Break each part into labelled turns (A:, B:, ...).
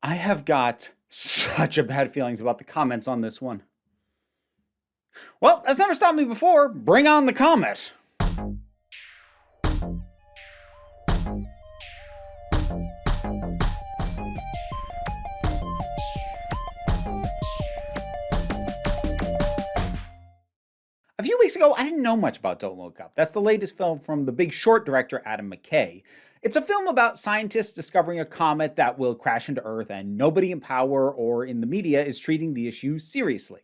A: I have got such a bad feelings about the comments on this one. Well, that's never stopped me before. Bring on the comment. A few weeks ago, I didn't know much about Don't Look Up. That's the latest film from the Big Short director Adam McKay. It's a film about scientists discovering a comet that will crash into Earth, and nobody in power or in the media is treating the issue seriously.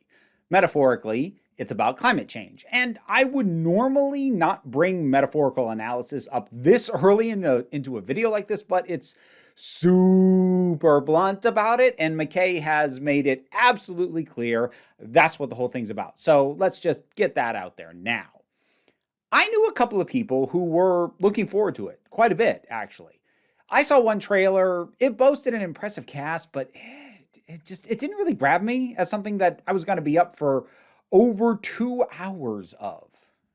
A: Metaphorically, it's about climate change. And I would normally not bring metaphorical analysis up this early into a video like this, but it's super blunt about it, and McKay has made it absolutely clear that's what the whole thing's about. So let's just get that out there now. I knew a couple of people who were looking forward to it, quite a bit, actually. I saw one trailer. It boasted an impressive cast, but it didn't really grab me as something that I was going to be up for over 2 hours of.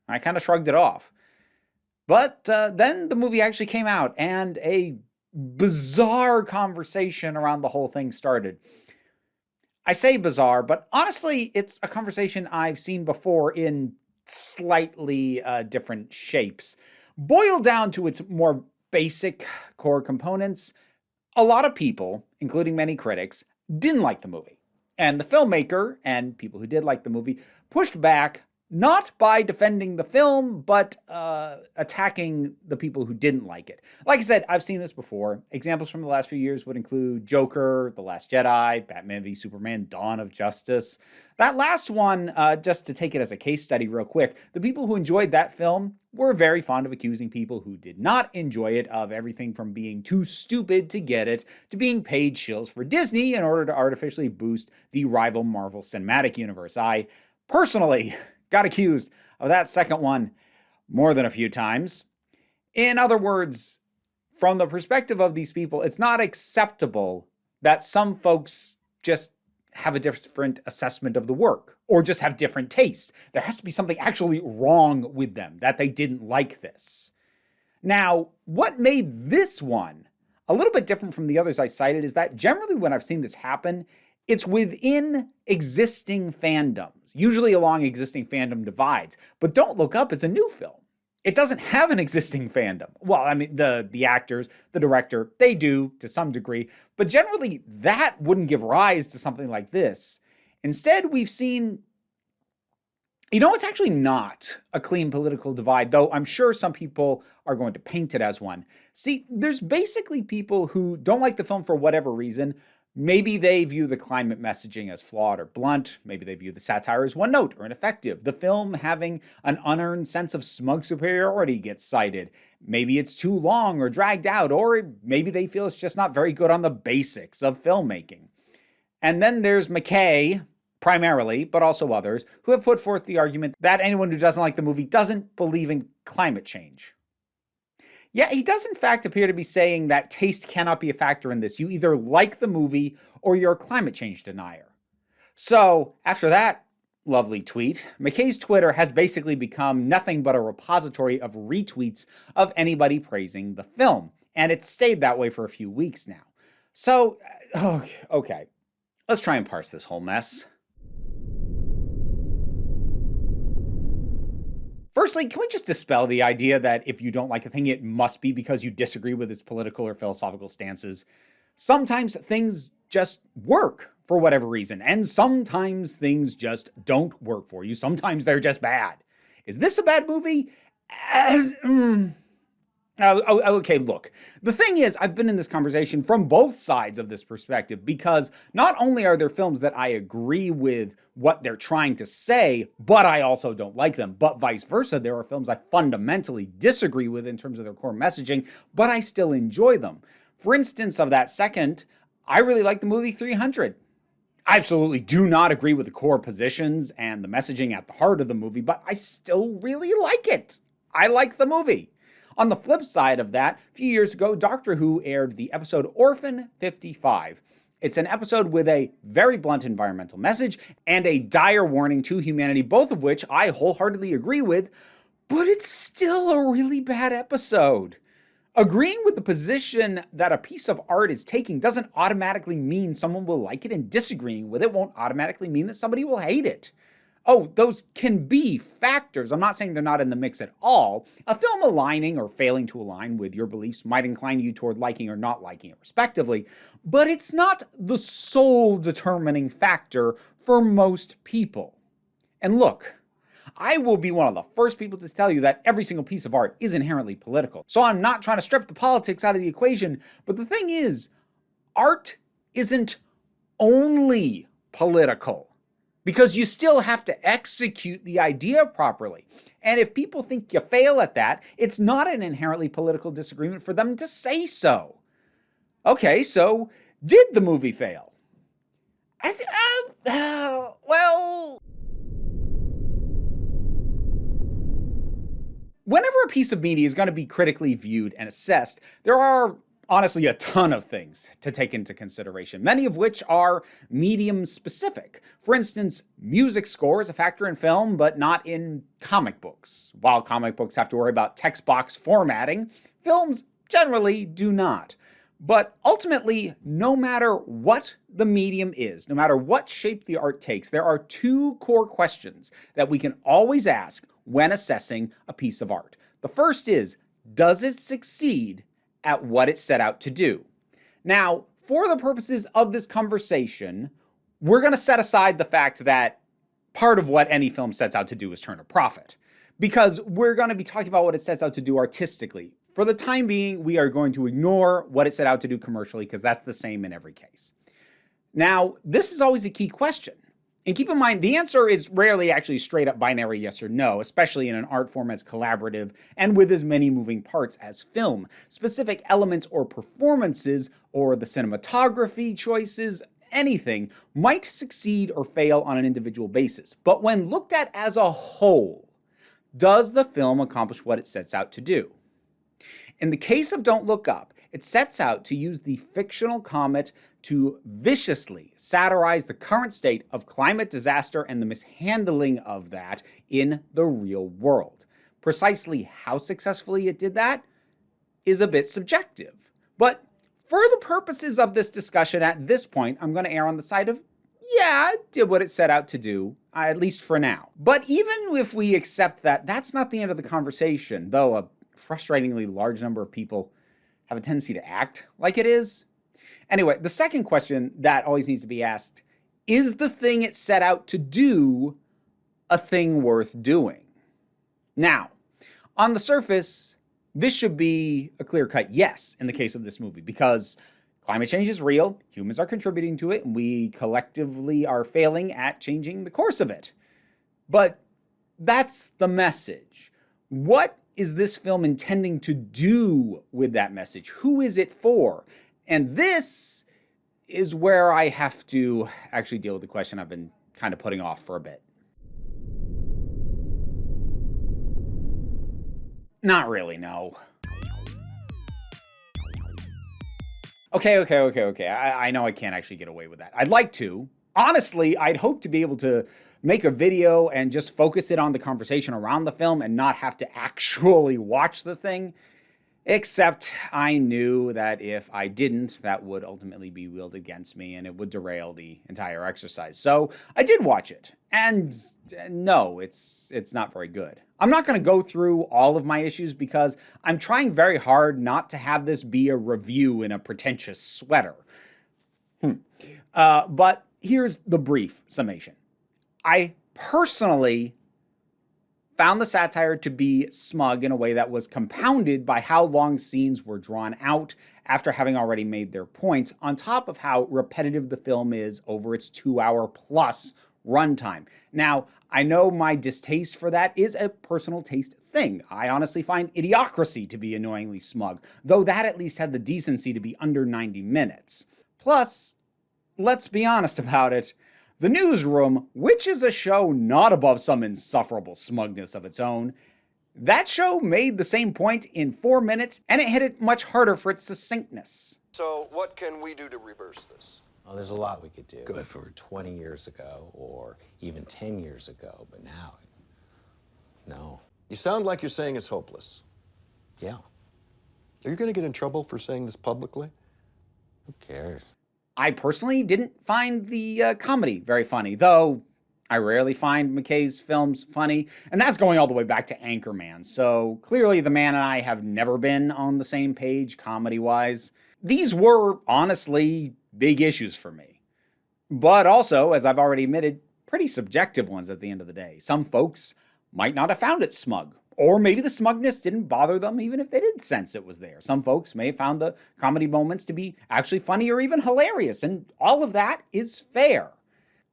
A: I kind of shrugged it off. But then the movie actually came out, and a bizarre conversation around the whole thing started. I say bizarre, but honestly, it's a conversation I've seen before in slightly different shapes. Boiled down to its more basic core components, a lot of people, including many critics, didn't like the movie. And the filmmaker, and people who did like the movie, pushed back, not by defending the film, but attacking the people who didn't like it. Like I said, I've seen this before. Examples from the last few years would include Joker, The Last Jedi, Batman v Superman, Dawn of Justice. That last one, just to take it as a case study real quick, the people who enjoyed that film were very fond of accusing people who did not enjoy it of everything from being too stupid to get it, to being paid shills for Disney in order to artificially boost the rival Marvel Cinematic Universe. I personally got accused of that second one more than a few times. In other words, from the perspective of these people, it's not acceptable that some folks just have a different assessment of the work or just have different tastes. There has to be something actually wrong with them, that they didn't like this. Now, what made this one a little bit different from the others I cited is that generally when I've seen this happen, it's within existing fandoms, usually along existing fandom divides. But Don't Look Up is a new film. It doesn't have an existing fandom. Well, I mean, the actors, the director, they do to some degree. But generally, that wouldn't give rise to something like this. Instead, we've seen, it's actually not a clean political divide, though I'm sure some people are going to paint it as one. See, there's basically people who don't like the film for whatever reason. Maybe they view the climate messaging as flawed or blunt. Maybe they view the satire as one note or ineffective. The film having an unearned sense of smug superiority gets cited. Maybe it's too long or dragged out, or maybe they feel it's just not very good on the basics of filmmaking. And then there's McKay, primarily, but also others, who have put forth the argument that anyone who doesn't like the movie doesn't believe in climate change. Yeah, he does in fact appear to be saying that taste cannot be a factor in this. You either like the movie or you're a climate change denier. So after that lovely tweet, McKay's Twitter has basically become nothing but a repository of retweets of anybody praising the film. And it's stayed that way for a few weeks now. So, okay, let's try and parse this whole mess. Firstly, can we just dispel the idea that if you don't like a thing, it must be because you disagree with its political or philosophical stances? Sometimes things just work for whatever reason, and sometimes things just don't work for you. Sometimes they're just bad. Is this a bad movie? Okay, look. The thing is, I've been in this conversation from both sides of this perspective because not only are there films that I agree with what they're trying to say, but I also don't like them, but vice versa. There are films I fundamentally disagree with in terms of their core messaging, but I still enjoy them. For instance, of that second, I really like the movie 300. I absolutely do not agree with the core positions and the messaging at the heart of the movie, but I still really like it. I like the movie. On the flip side of that, a few years ago, Doctor Who aired the episode Orphan 55. It's an episode with a very blunt environmental message and a dire warning to humanity, both of which I wholeheartedly agree with, but it's still a really bad episode. Agreeing with the position that a piece of art is taking doesn't automatically mean someone will like it, and disagreeing with it won't automatically mean that somebody will hate it. Oh, those can be factors. I'm not saying they're not in the mix at all. A film aligning or failing to align with your beliefs might incline you toward liking or not liking it, respectively, but it's not the sole determining factor for most people. And look, I will be one of the first people to tell you that every single piece of art is inherently political. So I'm not trying to strip the politics out of the equation, but the thing is, art isn't only political, because you still have to execute the idea properly. And if people think you fail at that, it's not an inherently political disagreement for them to say so. Okay, so did the movie fail? Well, whenever a piece of media is going to be critically viewed and assessed, there are honestly a ton of things to take into consideration, many of which are medium specific. For instance, music score is a factor in film, but not in comic books. While comic books have to worry about text box formatting, films generally do not. But ultimately, no matter what the medium is, no matter what shape the art takes, there are two core questions that we can always ask when assessing a piece of art. The first is, does it succeed at what it set out to do? Now, for the purposes of this conversation, we're going to set aside the fact that part of what any film sets out to do is turn a profit, because we're going to be talking about what it sets out to do artistically. For the time being, we are going to ignore what it set out to do commercially, because that's the same in every case. Now, this is always a key question. And keep in mind, the answer is rarely actually straight up binary yes or no, especially in an art form as collaborative and with as many moving parts as film. Specific elements or performances, or the cinematography choices, anything, might succeed or fail on an individual basis. But when looked at as a whole, does the film accomplish what it sets out to do? In the case of Don't Look Up, it sets out to use the fictional comet to viciously satirize the current state of climate disaster and the mishandling of that in the real world. Precisely how successfully it did that is a bit subjective. But for the purposes of this discussion at this point, I'm going to err on the side of, yeah, it did what it set out to do, at least for now. But even if we accept that, that's not the end of the conversation, though a frustratingly large number of people have a tendency to act like it is. Anyway, the second question that always needs to be asked, is the thing it set out to do a thing worth doing? Now, on the surface, this should be a clear-cut yes in the case of this movie, because climate change is real, humans are contributing to it, and we collectively are failing at changing the course of it. But that's the message. What is this film intending to do with that message? Who is it for? And this is where I have to actually deal with the question I've been kind of putting off for a bit. Not really, no. Okay. I know I can't actually get away with that. I'd like to. Honestly, I'd hope to be able to make a video and just focus it on the conversation around the film and not have to actually watch the thing. Except I knew that if I didn't, that would ultimately be wielded against me and it would derail the entire exercise. So I did watch it. And no, it's not very good. I'm not going to go through all of my issues because I'm trying very hard not to have this be a review in a pretentious sweater. But here's the brief summation. I personally found the satire to be smug in a way that was compounded by how long scenes were drawn out after having already made their points, on top of how repetitive the film is over its 2-hour plus runtime. Now, I know my distaste for that is a personal taste thing. I honestly find Idiocracy to be annoyingly smug, though that at least had the decency to be under 90 minutes. Plus, let's be honest about it, The Newsroom, which is a show not above some insufferable smugness of its own, that show made the same point in 4 minutes, and it hit it much harder for its succinctness.
B: So what can we do to reverse this?
C: Well, there's a lot we could do.
B: Good.
C: If it were 20 years ago or even 10 years ago, but now, no.
B: You sound like you're saying it's hopeless.
C: Yeah.
D: Are you going to get in trouble for saying this publicly?
C: Who cares?
A: I personally didn't find the comedy very funny, though I rarely find McKay's films funny, and that's going all the way back to Anchorman, so clearly the man and I have never been on the same page comedy-wise. These were, honestly, big issues for me. But also, as I've already admitted, pretty subjective ones at the end of the day. Some folks might not have found it smug, or maybe the smugness didn't bother them even if they did sense it was there. Some folks may have found the comedy moments to be actually funny or even hilarious, and all of that is fair.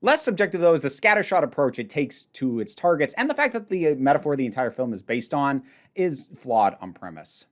A: Less subjective, though, is the scattershot approach it takes to its targets, and the fact that the metaphor the entire film is based on is flawed on premise.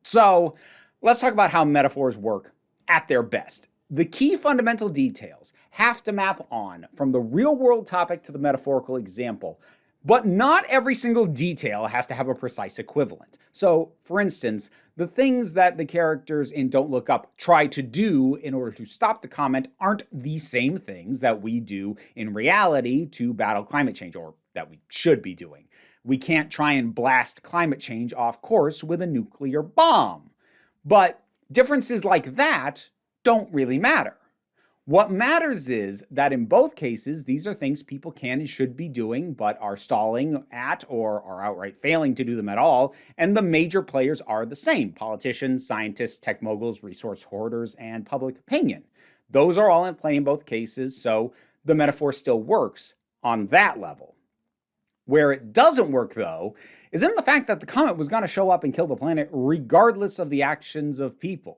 A: So, let's talk about how metaphors work at their best. The key fundamental details have to map on from the real-world topic to the metaphorical example, but not every single detail has to have a precise equivalent. So, for instance, the things that the characters in Don't Look Up try to do in order to stop the comet aren't the same things that we do in reality to battle climate change, or that we should be doing. We can't try and blast climate change off course with a nuclear bomb. But differences like that don't really matter. What matters is that in both cases, these are things people can and should be doing, but are stalling at or are outright failing to do them at all, and the major players are the same: politicians, scientists, tech moguls, resource hoarders, and public opinion. Those are all in play in both cases, so the metaphor still works on that level. Where it doesn't work, though, is in the fact that the comet was going to show up and kill the planet regardless of the actions of people.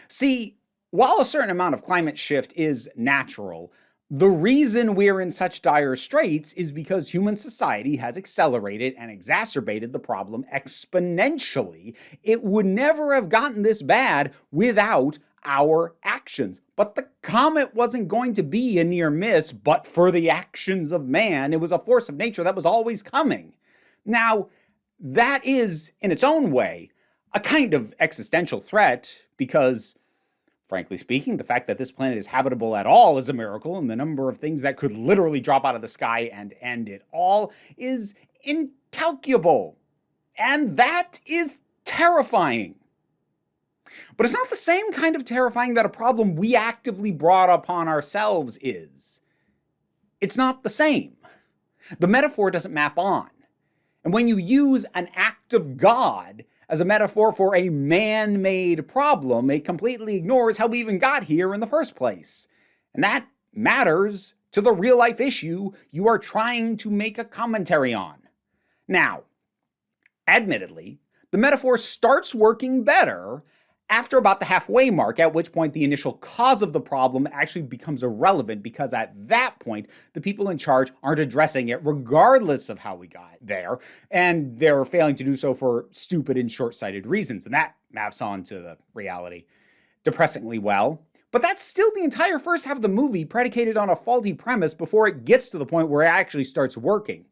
A: See, while a certain amount of climate shift is natural, the reason we're in such dire straits is because human society has accelerated and exacerbated the problem exponentially. It would never have gotten this bad without our actions. But the comet wasn't going to be a near miss but for the actions of man. It was a force of nature that was always coming. Now, that is, in its own way, a kind of existential threat because, frankly speaking, the fact that this planet is habitable at all is a miracle, and the number of things that could literally drop out of the sky and end it all is incalculable. And that is terrifying. But it's not the same kind of terrifying that a problem we actively brought upon ourselves is. It's not the same. The metaphor doesn't map on. And when you use an act of God as a metaphor for a man-made problem, it completely ignores how we even got here in the first place. And that matters to the real-life issue you are trying to make a commentary on. Now, admittedly, the metaphor starts working better after about the halfway mark, at which point the initial cause of the problem actually becomes irrelevant, because at that point, the people in charge aren't addressing it regardless of how we got there, and they're failing to do so for stupid and short-sighted reasons, and that maps onto the reality depressingly well. But that's still the entire first half of the movie predicated on a faulty premise before it gets to the point where it actually starts working.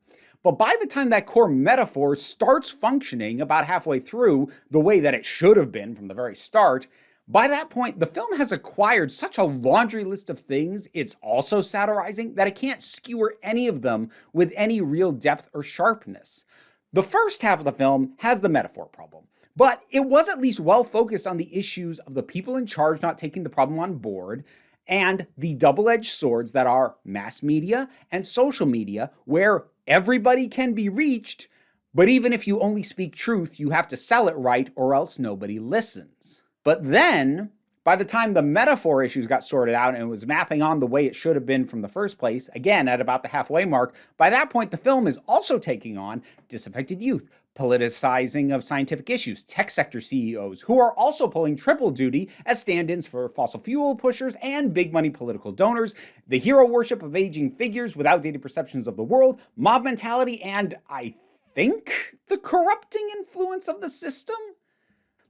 A: But by the time that core metaphor starts functioning about halfway through the way that it should have been from the very start, by that point, the film has acquired such a laundry list of things it's also satirizing that it can't skewer any of them with any real depth or sharpness. The first half of the film has the metaphor problem, but it was at least well focused on the issues of the people in charge not taking the problem on board, and the double-edged swords that are mass media and social media, where everybody can be reached, but even if you only speak truth, you have to sell it right or else nobody listens. But then, by the time the metaphor issues got sorted out and it was mapping on the way it should have been from the first place, again at about the halfway mark, by that point the film is also taking on disaffected youth, politicizing of scientific issues, tech sector CEOs, who are also pulling triple duty as stand-ins for fossil fuel pushers and big money political donors, the hero worship of aging figures with outdated perceptions of the world, mob mentality, and I think the corrupting influence of the system?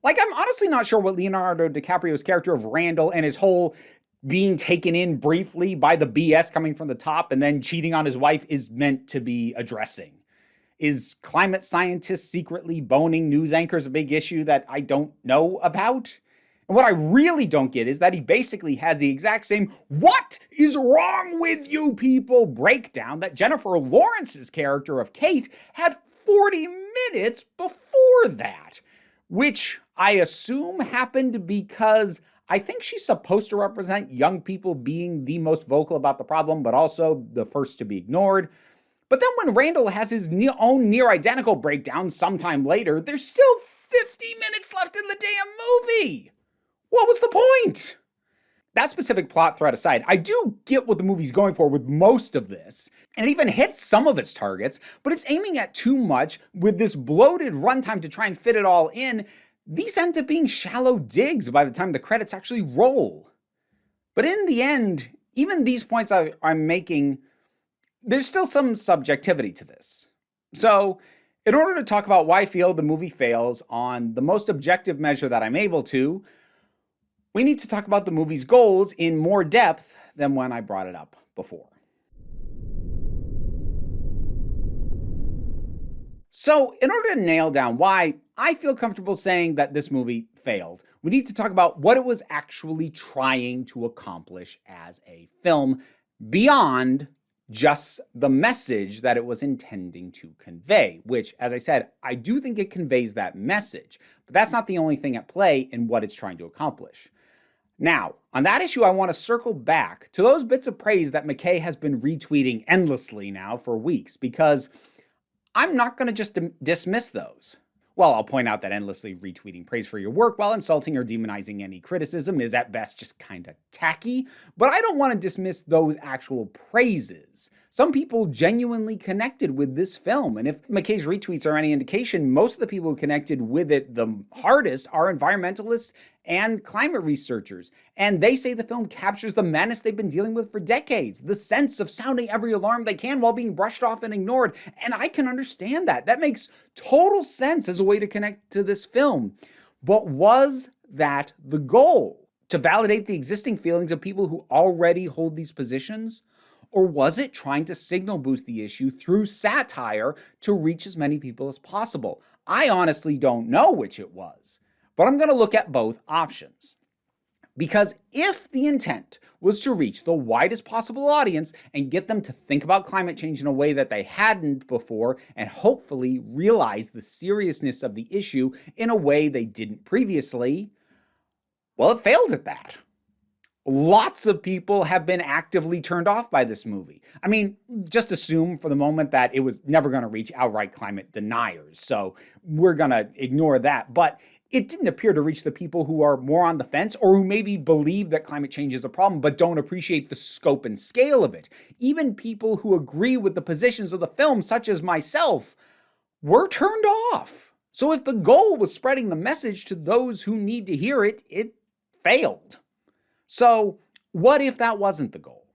A: Like, I'm honestly not sure what Leonardo DiCaprio's character of Randall and his whole being taken in briefly by the BS coming from the top and then cheating on his wife is meant to be addressing. Is climate scientists secretly boning news anchors a big issue that I don't know about? And what I really don't get is that he basically has the exact same "what is wrong with you people" breakdown that Jennifer Lawrence's character of Kate had 40 minutes before that. Which I assume happened because I think she's supposed to represent young people being the most vocal about the problem, but also the first to be ignored. But then when Randall has his own near-identical breakdown sometime later, there's still 50 minutes left in the damn movie! What was the point? That specific plot thread aside, I do get what the movie's going for with most of this, and it even hits some of its targets, but it's aiming at too much with this bloated runtime to try and fit it all in. These end up being shallow digs by the time the credits actually roll. But in the end, even these points I'm making, there's still some subjectivity to this. So, in order to talk about why I feel the movie fails on the most objective measure that I'm able to, we need to talk about the movie's goals in more depth than when I brought it up before. So, in order to nail down why I feel comfortable saying that this movie failed, we need to talk about what it was actually trying to accomplish as a film beyond just the message that it was intending to convey, which, as I said, I do think it conveys that message, but that's not the only thing at play in what it's trying to accomplish. Now, on that issue, I want to circle back to those bits of praise that McKay has been retweeting endlessly now for weeks, because I'm not going to just dismiss those. Well, I'll point out that endlessly retweeting praise for your work while insulting or demonizing any criticism is at best just kind of tacky, but I don't want to dismiss those actual praises. Some people genuinely connected with this film, and if McKay's retweets are any indication, most of the people who connected with it the hardest are environmentalists and climate researchers, and they say the film captures the menace they've been dealing with for decades, the sense of sounding every alarm they can while being brushed off and ignored, and I can understand that. That makes total sense as a way to connect to this film. But was that the goal? To validate the existing feelings of people who already hold these positions? Or was it trying to signal boost the issue through satire to reach as many people as possible? I honestly don't know which it was, but I'm going to look at both options. Because if the intent was to reach the widest possible audience and get them to think about climate change in a way that they hadn't before, and hopefully realize the seriousness of the issue in a way they didn't previously, well, it failed at that. Lots of people have been actively turned off by this movie. I mean, just assume for the moment that it was never going to reach outright climate deniers, so we're going to ignore that. But it didn't appear to reach the people who are more on the fence or who maybe believe that climate change is a problem but don't appreciate the scope and scale of it. Even people who agree with the positions of the film, such as myself, were turned off. So if the goal was spreading the message to those who need to hear it, it failed. So what if that wasn't the goal?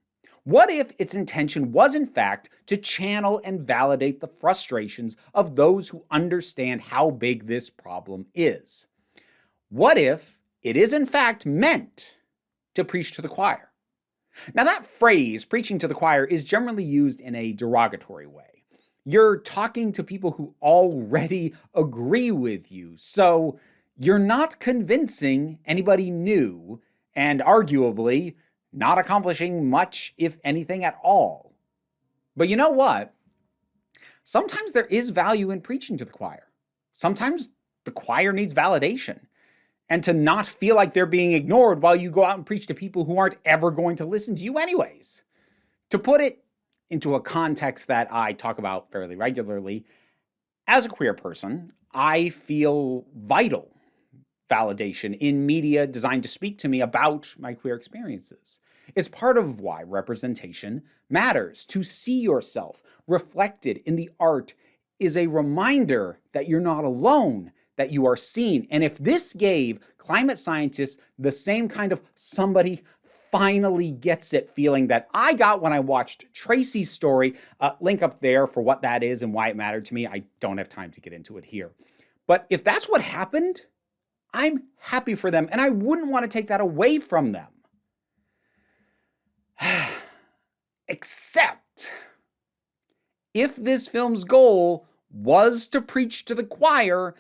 A: What if its intention was in fact to channel and validate the frustrations of those who understand how big this problem is? What if it is in fact meant to preach to the choir? Now that phrase, preaching to the choir, is generally used in a derogatory way. You're talking to people who already agree with you, so you're not convincing anybody new, and arguably not accomplishing much, if anything at all. But you know what? Sometimes there is value in preaching to the choir. Sometimes the choir needs validation, and to not feel like they're being ignored while you go out and preach to people who aren't ever going to listen to you anyways. To put it into a context that I talk about fairly regularly, as a queer person, I feel vital validation in media designed to speak to me about my queer experiences. It's part of why representation matters. To see yourself reflected in the art is a reminder that you're not alone, that you are seen. And if this gave climate scientists the same kind of somebody finally gets it feeling that I got when I watched Tracy's story, link up there for what that is and why it mattered to me. I don't have time to get into it here. But if that's what happened, I'm happy for them, and I wouldn't want to take that away from them. Except, if this film's goal was to preach to the choir,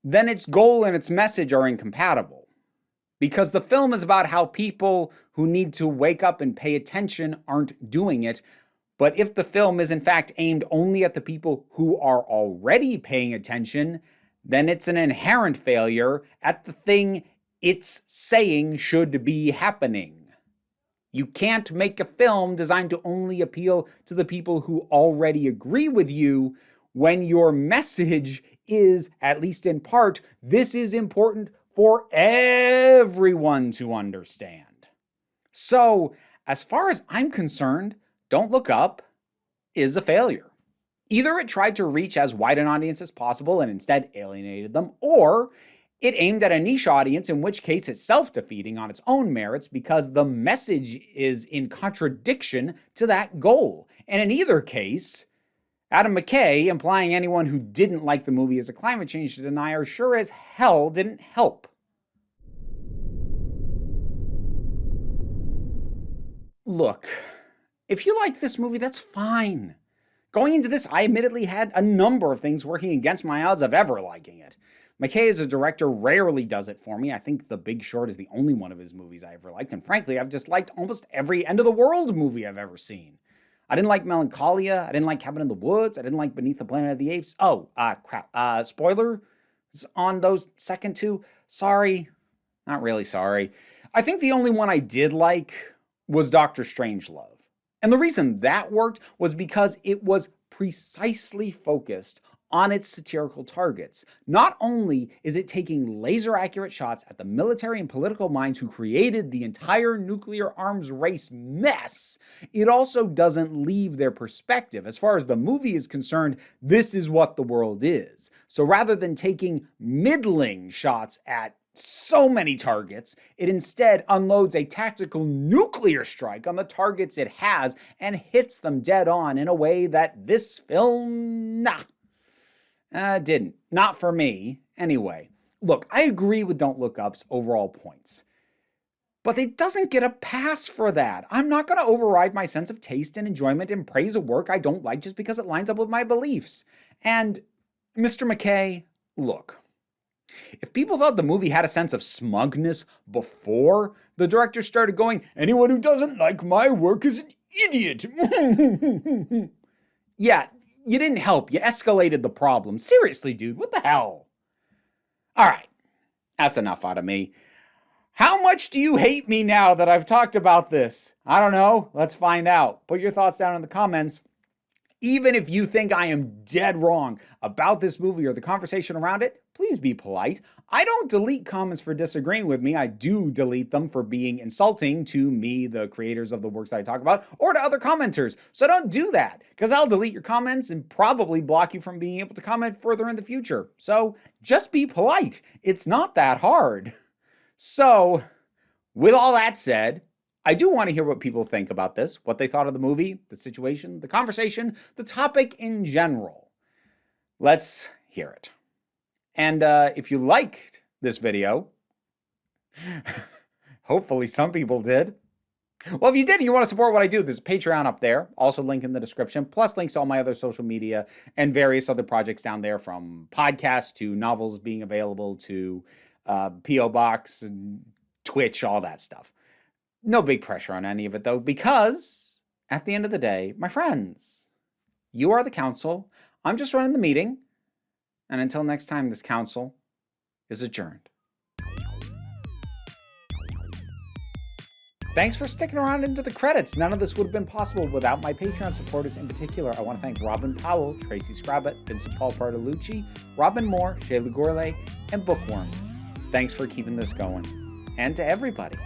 A: then its goal and its message are incompatible. Because the film is about how people who need to wake up and pay attention aren't doing it. But if the film is in fact aimed only at the people who are already paying attention, then it's an inherent failure at the thing it's saying should be happening. You can't make a film designed to only appeal to the people who already agree with you when your message is, at least in part, this is important for everyone to understand. So, as far as I'm concerned, Don't Look Up is a failure. Either it tried to reach as wide an audience as possible and instead alienated them, or it aimed at a niche audience, in which case it's self-defeating on its own merits because the message is in contradiction to that goal. And in either case, Adam McKay implying anyone who didn't like the movie as a climate change denier sure as hell didn't help. Look, if you like this movie, that's fine. Going into this, I admittedly had a number of things working against my odds of ever liking it. McKay as a director rarely does it for me. I think The Big Short is the only one of his movies I ever liked, and frankly, I've disliked almost every End of the World movie I've ever seen. I didn't like Melancholia, I didn't like Cabin in the Woods, I didn't like Beneath the Planet of the Apes. Spoilers on those second two? Sorry. Not really sorry. I think the only one I did like was Doctor Strangelove. And the reason that worked was because it was precisely focused on its satirical targets. Not only is it taking laser-accurate shots at the military and political minds who created the entire nuclear arms race mess, it also doesn't leave their perspective. As far as the movie is concerned, this is what the world is. So rather than taking middling shots at so many targets, it instead unloads a tactical nuclear strike on the targets it has and hits them dead on in a way that this film, didn't. Not for me, anyway. Look, I agree with Don't Look Up's overall points, but it doesn't get a pass for that. I'm not going to override my sense of taste and enjoyment and praise a work I don't like just because it lines up with my beliefs. And, Mr. McKay, look, if people thought the movie had a sense of smugness before the director started going, anyone who doesn't like my work is an idiot. Yeah, you didn't help. You escalated the problem. Seriously, dude, what the hell? All right, that's enough out of me. How much do you hate me now that I've talked about this? I don't know. Let's find out. Put your thoughts down in the comments. Even if you think I am dead wrong about this movie or the conversation around it, please be polite. I don't delete comments for disagreeing with me. I do delete them for being insulting to me, the creators of the works that I talk about, or to other commenters. So don't do that, because I'll delete your comments and probably block you from being able to comment further in the future. So just be polite. It's not that hard. So, with all that said, I do want to hear what people think about this, what they thought of the movie, the situation, the conversation, the topic in general. Let's hear it. And if you liked this video, hopefully some people did. Well, if you did and you want to support what I do, there's a Patreon up there, also link in the description, plus links to all my other social media and various other projects down there, from podcasts to novels being available to P.O. Box and Twitch, all that stuff. No big pressure on any of it, though, because at the end of the day, my friends, you are the council. I'm just running the meeting. And until next time, this council is adjourned. Thanks for sticking around into the credits. None of this would have been possible without my Patreon supporters in particular. I want to thank Robin Powell, Tracy Scrabbit, Vincent Paul Bartolucci, Robin Moore, Shayla Gourlay, and Bookworm. Thanks for keeping this going. And to everybody,